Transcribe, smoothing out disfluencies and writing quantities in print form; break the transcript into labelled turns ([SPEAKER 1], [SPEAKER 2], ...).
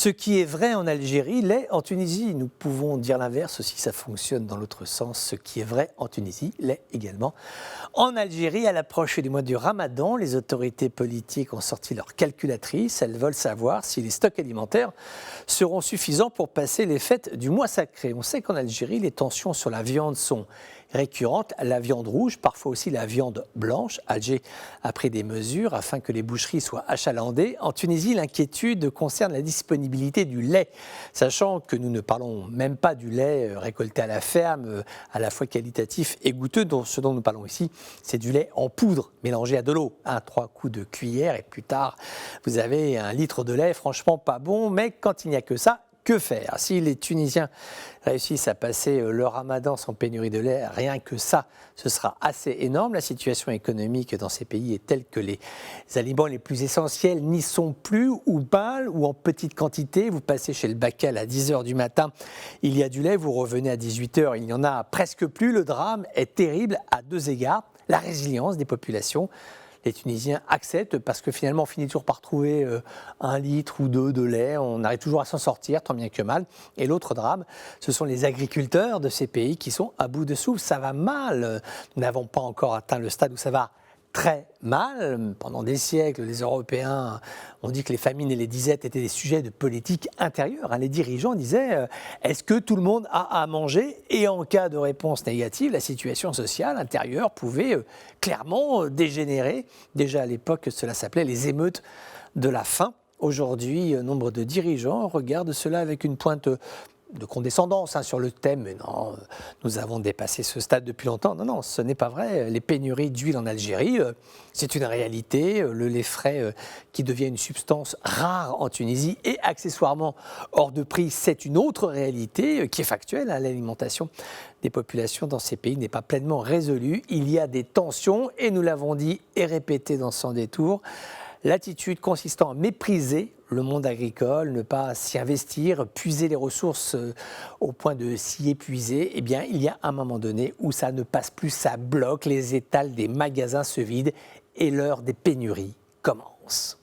[SPEAKER 1] Ce qui est vrai en Algérie l'est en Tunisie. Nous pouvons dire l'inverse si ça fonctionne dans l'autre sens. Ce qui est vrai en Tunisie l'est également en Algérie. À l'approche du mois du Ramadan, les autorités politiques ont sorti leur calculatrice. Elles veulent savoir si les stocks alimentaires seront suffisants pour passer les fêtes du mois sacré. On sait qu'en Algérie, les tensions sur la viande sont récurrentes. La viande rouge, parfois aussi la viande blanche. Alger a pris des mesures afin que les boucheries soient achalandées. En Tunisie, l'inquiétude concerne la disponibilité du lait, sachant que nous ne parlons même pas du lait récolté à la ferme, à la fois qualitatif et goûteux. Ce dont nous parlons ici, c'est du lait en poudre, mélangé à de l'eau. 3 coups de cuillère et plus tard, vous avez 1 litre de lait, franchement pas bon, mais quand il n'y a que ça, que faire? Si les Tunisiens réussissent à passer le Ramadan sans pénurie de lait, rien que ça, ce sera assez énorme. La situation économique dans ces pays est telle que les aliments les plus essentiels n'y sont plus ou mal ou en petite quantité. Vous passez chez le bacal à 10h du matin, il y a du lait, vous revenez à 18h, il n'y en a presque plus. Le drame est terrible à 2 égards. La résilience des populations. Les Tunisiens acceptent parce que finalement on finit toujours par trouver 1 litre ou 2 de lait, on arrive toujours à s'en sortir, tant bien que mal. Et l'autre drame, ce sont les agriculteurs de ces pays qui sont à bout de souffle. Ça va mal, nous n'avons pas encore atteint le stade où ça va très mal. Pendant des siècles, les Européens ont dit que les famines et les disettes étaient des sujets de politique intérieure. Les dirigeants disaient est-ce que tout le monde a à manger? Et en cas de réponse négative, la situation sociale intérieure pouvait clairement dégénérer. Déjà à l'époque, cela s'appelait les émeutes de la faim. Aujourd'hui, nombre de dirigeants regardent cela avec une pointe de condescendance sur le thème. Mais non, nous avons dépassé ce stade depuis longtemps. Non, ce n'est pas vrai. Les pénuries d'huile en Algérie, c'est une réalité. Le lait frais qui devient une substance rare en Tunisie et accessoirement hors de prix, c'est une autre réalité qui est factuelle. L'alimentation des populations dans ces pays n'est pas pleinement résolue. Il y a des tensions et nous l'avons dit et répété dans Sans détour. L'attitude consistant à mépriser le monde agricole, ne pas s'y investir, puiser les ressources au point de s'y épuiser, eh bien, il y a un moment donné où ça ne passe plus, ça bloque, les étals des magasins se vident et l'heure des pénuries commence.